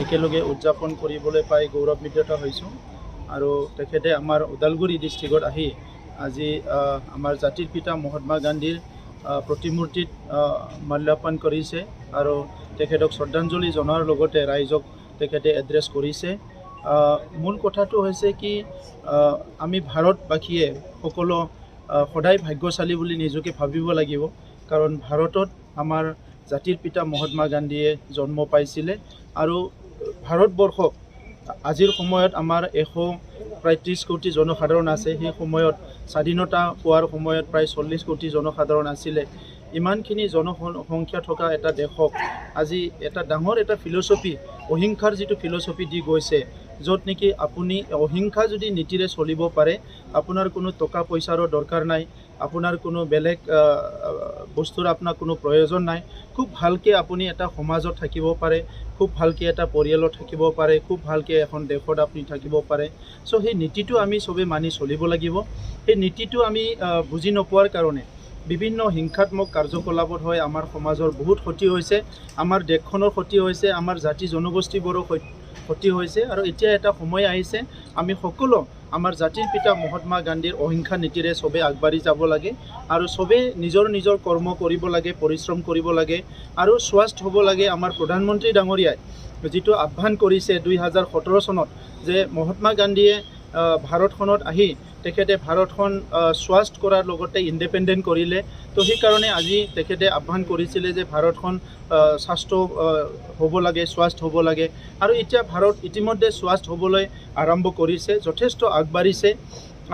একেলগে উদযাপন কৰিবলৈ পাই গৌৰৱান্বিত হৈছোঁ। আৰু তেখেতে আমাৰ ওদালগুৰি ডিষ্ট্ৰিক্টত আহি আজি আমাৰ জাতিৰ পিতা মহাত্মা গান্ধীৰ প্ৰতিমূৰ্তিত মাল্যাৰ্পণ কৰিছে আৰু তেখেতক শ্ৰদ্ধাঞ্জলি জনোৱাৰ লগতে ৰাইজক তেখেতে এড্ৰেছ কৰিছে। মূল কথাটো হৈছে কি আমি ভাৰতবাসীয়ে সকলো সদায় ভাগ্যশালী বুলি নিজকে ভাবিব লাগিব, কাৰণ ভাৰতত আমাৰ জাতিৰ পিতা মহাত্মা গান্ধীয়ে জন্ম পাইছিলে আৰু ভাৰতবৰ্ষক আজিৰ সময়ত আমাৰ প্ৰায় 30 কোটি জনসাধাৰণ আছে। সেই সময়ত স্বাধীনতা পোৱাৰ সময়ত প্ৰায় 40 কোটি জনসাধাৰণ আছিলে। ইমানখিনি জনসংখ্যা থকা এটা দেশক আজি এটা ডাঙৰ এটা ফিলচফি, অহিংসাৰ যিটো ফিলচফি দি গৈছে, য'ত নেকি আপুনি অহিংসা যদি নীতিৰে চলিব পাৰে, আপোনাৰ কোনো টকা পইচাৰো দৰকাৰ নাই, আপোনাৰ কোনো বেলেগ বস্তুৰ আপোনাৰ কোনো প্ৰয়োজন নাই, খুব ভালকৈ আপুনি এটা সমাজত থাকিব পাৰে, খুব ভালকৈ এটা পৰিয়ালত থাকিব পাৰে, খুব ভালকৈ এখন দেশত আপুনি থাকিব পাৰে। চ' সেই নীতিটো আমি চবেই মানি চলিব লাগিব। সেই নীতিটো আমি বুজি নোপোৱাৰ কাৰণে বিভিন্ন হিংসাত্মক কাৰ্যকলাপত হয় আমাৰ সমাজৰ বহুত ক্ষতি হৈছে, আমাৰ দেশখনৰ ক্ষতি হৈছে, আমাৰ জাতি জনগোষ্ঠীবোৰৰ ক্ষতি হৈছে। আৰু এতিয়া এটা সময় আহিছে আমি সকলো আমাৰ জাতিৰ পিতা মহাত্মা গান্ধীৰ অহিংসা নীতিৰে চবে আগবাঢ়ি যাব লাগে আৰু চবে নিজৰ নিজৰ কৰ্ম কৰিব লাগে, পৰিশ্ৰম কৰিব লাগে আৰু স্বাস্থ্য হ'ব লাগে। আমাৰ প্ৰধানমন্ত্ৰী ডাঙৰীয়াই যিটো আহ্বান কৰিছে 2017 চনত যে মহাত্মা গান্ধীয়ে ভাৰতখনত আহি তেখেতে ভাৰতখন স্বাস্থ্য কৰাৰ লগতে ইণ্ডিপেণ্ডেণ্ট কৰিলে। তো সেইকাৰণে আজি তেখেতে আহ্বান কৰিছিলে যে ভাৰতখন স্বাস্থ্য হ'ব লাগে, স্বাস্থ্য হ'ব লাগে। আৰু এতিয়া ভাৰত ইতিমধ্যে স্বাস্থ্য হ'বলৈ আৰম্ভ কৰিছে, যথেষ্ট আগবাঢ়িছে।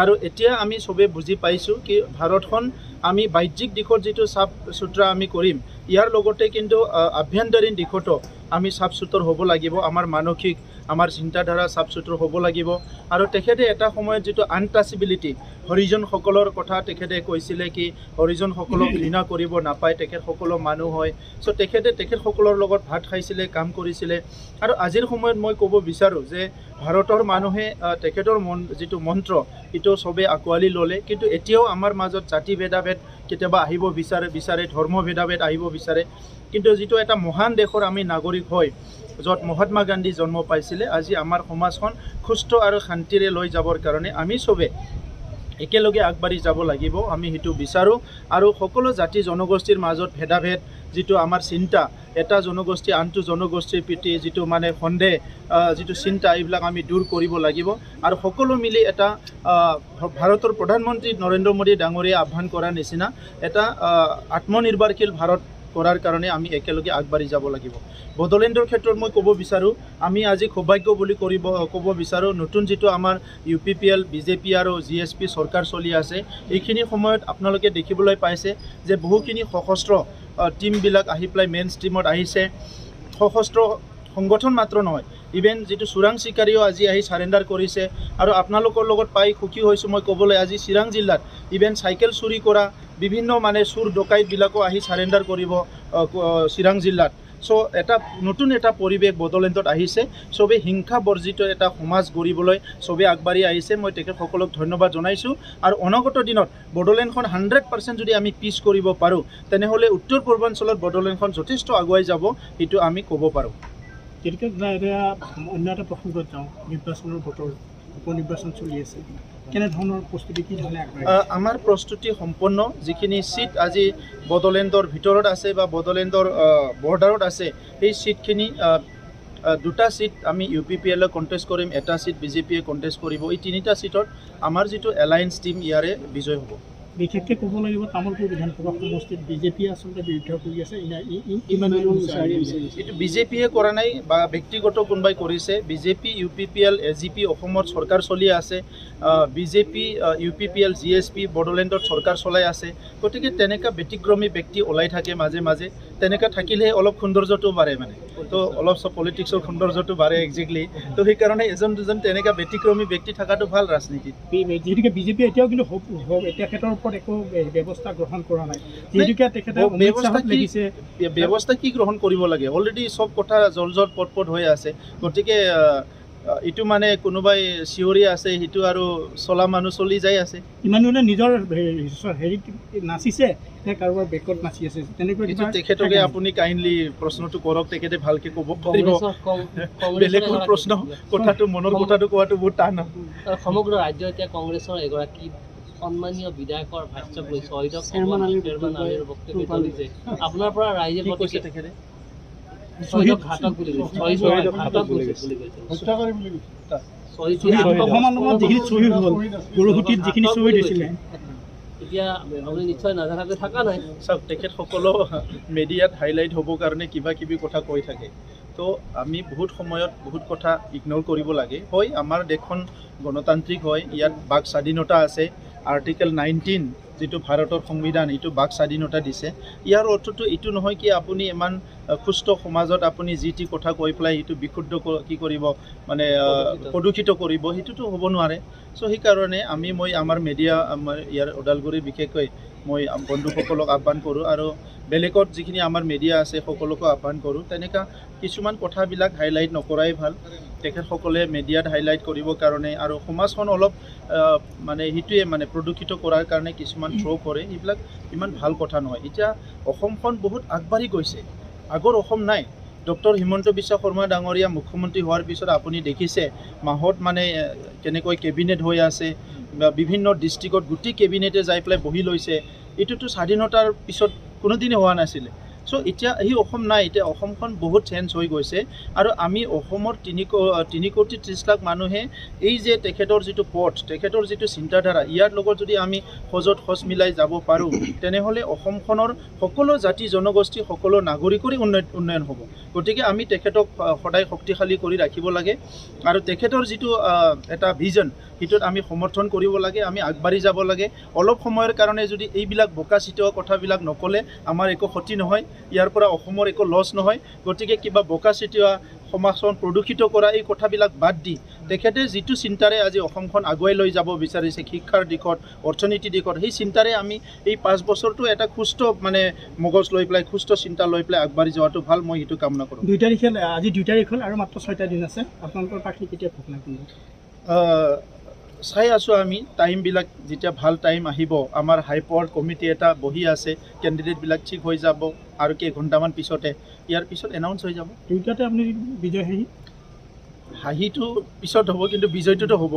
আৰু এতিয়া আমি চবে বুজি পাইছোঁ কি ভাৰতখন আমি বাহ্যিক দিশত যিটো চাফ চুতৰা আমি কৰিম, ইয়াৰ লগতে কিন্তু আভ্যন্তৰীণ দিশতো আমি চাফ চুতৰ হ'ব লাগিব। আমাৰ মানসিক, আমাৰ চিন্তাধাৰা চাফ চুতৰ হ'ব লাগিব। আৰু তেখেতে এটা সময়ত যিটো আনটাচেবিলিটি, হৰিজনসকলৰ কথা তেখেতে কৈছিলে কি হৰিজনসকলক ঘৃণা কৰিব নাপায়, তেখেতসকলো মানুহ হয়। চ' তেখেতসকলৰ লগত ভাত খাইছিলে, কাম কৰিছিলে। আৰু আজিৰ সময়ত মই ক'ব বিচাৰোঁ যে ভাৰতৰ মানুহে তেখেতৰ যিটো মন্ত্ৰ সেইটো চবেই আঁকোৱালি ল'লে, কিন্তু এতিয়াও আমাৰ মাজত জাতি ভেদাভেদ কেতিয়াবা আহিব বিচাৰে, ধৰ্ম ভেদাভেদ আহিব বিচাৰে। কিন্তু যিটো এটা মহান দেশৰ আমি নাগৰিক হয়, য'ত মহাত্মা গান্ধী জন্ম পাইছিলে, আজি আমাৰ সমাজখন সুস্থ আৰু শান্তিৰে লৈ যাবৰ কাৰণে আমি চবে একেলগে আগবাঢ়ি যাব লাগিব, আমি সেইটো বিচাৰোঁ। আৰু সকলো জাতি জনগোষ্ঠীৰ মাজত ভেদাভেদ যিটো আমাৰ চিন্তা, এটা জনগোষ্ঠী আনটো জনগোষ্ঠীৰ প্ৰতি যিটো মানে সন্দেহ, যিটো চিন্তা, এইবিলাক আমি দূৰ কৰিব লাগিব। আৰু সকলো মিলি এটা ভাৰতৰ প্ৰধানমন্ত্ৰী নৰেন্দ্ৰ মোদী ডাঙৰীয়াই আহ্বান কৰাৰ নিচিনা এটা আত্মনিৰ্ভৰশীল ভাৰত কৰাৰ কাৰণে আমি একেলগে আগবাঢ়ি যাব লাগিব। বড়োলেণ্ডৰ ক্ষেত্ৰত মই ক'ব বিচাৰোঁ, আমি আজি সৌভাগ্য বুলি ক'ব বিচাৰোঁ, নতুন যিটো আমাৰ UPPL, BJP আৰু GSP চৰকাৰ চলি আছে, এইখিনি সময়ত আপোনালোকে দেখিবলৈ পাইছে যে বহুখিনি সশস্ত্ৰ টিমবিলাক আহি পেলাই মেইন ষ্ট্ৰীমত আহিছে। সশস্ত্ৰ সংগঠন মাত্ৰ নহয়, ইভেন যিটো চোৰাং চিকাৰীও আজি আহি চাৰেণ্ডাৰ কৰিছে। আৰু আপোনালোকৰ লগত পাই সুখী হৈছোঁ মই ক'বলৈ, আজি চিৰাং জিলাত ইভেন চাইকেল চুৰি কৰা বিভিন্ন মানে চোৰ ডকাইতবিলাকো আহি চাৰেণ্ডাৰ কৰিব চিৰাং জিলাত। চ' এটা নতুন এটা পৰিৱেশ বড়োলেণ্ডত আহিছে, চবেই হিংসা বৰ্জিত এটা সমাজ গঢ়িবলৈ চবেই আগবাঢ়ি আহিছে। মই তেখেতসকলক ধন্যবাদ জনাইছোঁ। আৰু অনাগত দিনত বড়োলেণ্ডখন 100% যদি আমি পিছ কৰিব পাৰোঁ, তেনেহ'লে উত্তৰ পূৰ্বাঞ্চলত বড়োলেণ্ডখন যথেষ্ট আগুৱাই যাব, সেইটো আমি ক'ব পাৰোঁ। গতিকে এতিয়া অন্য এটা প্ৰসংগত যাওঁ, নিৰ্বাচনৰ বতৰ, উপনিৰ্বাচন চলি আছে, কেনেধৰণৰ প্ৰস্তুতি, কি ধৰণে আগবাঢ়িছে? আমাৰ প্ৰস্তুতি সম্পন্ন। যিখিনি চিট আজি বড়োলেণ্ডৰ ভিতৰত আছে বা বড়োলেণ্ডৰ বৰ্ডাৰত আছে, সেই চিটখিনি 2টা চিট আমি UPPL কণ্টেষ্ট কৰিম, এটা চিট BJPয়ে কণ্টেষ্ট কৰিব। এই 3টা চিটত আমাৰ যিটো এলায়েন্স টিম ইয়াৰে বিজয় হ'ব। বিশেষকৈ ক'ব লাগিব তামোলপুৰ বিধানসভা সমষ্টিত BJP আচলতে বিৰুদ্ধ কৰি আছে, এইটো BJPয়ে কৰা নাই বা ব্যক্তিগত কোনোবাই কৰিছে। BJP, UPPL, AGP অসমত চৰকাৰ চলি আছে, BJP, UPPL, GSP বড়োলেণ্ডত চৰকাৰ চলাই আছে। গতিকে তেনেকুৱা ব্যতিক্ৰমী ব্যক্তি ওলাই থাকে মাজে মাজে, তেনেকুৱা থাকিলেহে অলপ সৌন্দৰ্যটো বাঢ়ে, মানে তো অলপ চব পলিটিক্সৰ সৌন্দৰ্যটো বাঢ়ে একজেক্টলি। তো সেইকাৰণে এজন দুজন তেনেকুৱা ব্যতিক্ৰমী ব্যক্তি থকাটো ভাল ৰাজনীতিত। যিহেতুকে BJP এতিয়াও কিন্তু তেখেতৰ ওপৰত একো ব্যৱস্থা গ্ৰহণ কৰা নাই, যিহেতুকে তেখেতে ব্যৱস্থা কি গ্ৰহণ কৰিব লাগে? অলৰেডি চব কথা জলজট পটপট হৈ আছে। গতিকে এইটো মানে কোনোবাই চিঞৰি আছে, সেইটো আৰু চলা মানুহ চলি যাই আছে। ইমানুৱে নিজৰ হেৰিত নাচিছে নে কাৰোবাৰ বেকত নাচি আছে তেনেকুৱা এইটো তেখেতকে আপুনি কাইণ্ডলি প্ৰশ্নটো কৰক, তেখেতে ভালকৈ ক'ব পাৰিব। বেলেগ প্ৰশ্ন কথাটো মনৰ কথাটো কোৱাটো বহুত টান। সমগ্ৰ ৰাজ্য এতিয়া কংগ্ৰেছৰ এগৰাকী সন্মানীয় বিধায়কৰ ভাষ্য লৈ শ্বহীদক বক্তব্য চলিছে, আপোনাৰ পৰা ৰাইজে তেখেতে শ্বহীদক ঘাতক বুলি কৈছে, শ্বহীদক ঘাতক বুলি কৈছে। অসমৰ নামত যিখিনি শ্বহীদ হ'ল, গুৰুসুতিত যিখিনি শ্বহীদ হৈছিলে, এতিয়া আপুনি নিশ্চয় নাজানাকৈ থকা নাই। চাওক, তেখেতসকলো মিডিয়াত হাইলাইট হ'বৰ কাৰণে কিবা কিবি কথা কৈ থাকে। তো আমি বহুত সময়ত বহুত কথা ইগন'ৰ কৰিব লাগে। হয়, আমাৰ দেশখন গণতান্ত্ৰিক হয়, ইয়াত বাক স্বাধীনতা আছে। আৰ্টিকেল 19 যিটো ভাৰতৰ সংবিধান, এইটো বাক স্বাধীনতা দিছে। ইয়াৰ অৰ্থটো এইটো নহয় কি আপুনি ইমান সুস্থ সমাজত আপুনি যি টি কথা কৈ পেলাই সেইটো বিশুদ্ধ কি কৰিব, মানে প্ৰদূষিত কৰিব, সেইটোতো হ'ব নোৱাৰে। চ' সেইকাৰণে মই আমাৰ মিডিয়া, আমাৰ ইয়াৰ ওদালগুৰি বিশেষকৈ মই বন্ধুসকলক আহ্বান কৰোঁ, আৰু বেলেগত যিখিনি আমাৰ মিডিয়া আছে সকলোকো আহ্বান কৰোঁ, তেনেকুৱা কিছুমান কথাবিলাক হাইলাইট নকৰাই ভাল। তেখেতসকলে মিডিয়াত হাইলাইট কৰিবৰ কাৰণে আৰু সমাজখন অলপ মানে সেইটোৱে মানে প্ৰদূষিত কৰাৰ কাৰণে কিছুমান থ্ৰ' কৰে, এইবিলাক ইমান ভাল কথা নহয়। এতিয়া অসমখন বহুত আগবাঢ়ি গৈছে, আগৰ অসম নাই। ডক্টৰ হিমন্ত বিশ্ব শৰ্মা ডাঙৰীয়া মুখ্যমন্ত্ৰী হোৱাৰ পিছত আপুনি দেখিছে মাহত মানে কেনেকৈ কেবিনেট হৈ আছে, বিভিন্ন ডিষ্ট্ৰিক্টত গোটেই কেবিনেটে যাই পেলাই বহি লৈছে। এইটোতো স্বাধীনতাৰ পিছত কোনোদিনে হোৱা নাছিলে। চ' এতিয়া সেই অসম নাই, এতিয়া অসমখন বহুত চেঞ্জ হৈ গৈছে। আৰু আমি অসমৰ 3 কোটি 30 লাখ মানুহে এই যে তেখেতৰ যিটো পথ, তেখেতৰ যিটো চিন্তাধাৰা, ইয়াৰ লগত যদি আমি সজত সজ মিলাই যাব পাৰোঁ, তেনেহ'লে অসমখনৰ সকলো জাতি জনগোষ্ঠী, সকলো নাগৰিকৰে উন্নয়ন হ'ব। গতিকে আমি তেখেতক সদায় শক্তিশালী কৰি ৰাখিব লাগে, আৰু তেখেতৰ যিটো এটা ভিজন, সেইটোত আমি সমৰ্থন কৰিব লাগে, আমি আগবাঢ়ি যাব লাগে। অলপ সময়ৰ কাৰণে যদি এইবিলাক বোকা চিটোৱা কথাবিলাক নক'লে আমাৰ একো ক্ষতি নহয়, ইয়াৰ পৰা অসমৰ একো লছ নহয়। গতিকে কিবা বোকা চিটোৱা, সমাজখন প্ৰদূষিত কৰা এই কথাবিলাক বাদ দি তেখেতে যিটো চিন্তাৰে আজি অসমখন আগুৱাই লৈ যাব বিচাৰিছে, শিক্ষাৰ দিশত, অৰ্থনীতিৰ দিশত, সেই চিন্তাৰে আমি এই 5 বছৰটো এটা সুস্থ মানে মগজ লৈ পেলাই, সুস্থ চিন্তা লৈ পেলাই আগবাঢ়ি যোৱাটো ভাল। মই সেইটো কামনা কৰোঁ। 2 তাৰিখে, আজি 2 তাৰিখ হ'ল আৰু মাত্ৰ 6টা দিন আছে। আপোনালোকৰ প্ৰাৰ্থী কেতিয়া ঘোষণা কৰিব? চাই আছোঁ আমি টাইমবিলাক, যেতিয়া ভাল টাইম আহিব, আমাৰ হাই পাৱাৰ কমিটি এটা বহি আছে, কেণ্ডিডেটবিলাক ঠিক হৈ যাব আৰু কেইঘণ্টামান পিছতে, ইয়াৰ পিছত এনাউন্স হৈ যাব। 2টাতে আপুনি বিজয় হাঁহিটো পিছত হ'ব, কিন্তু বিজয়টোতো হ'ব।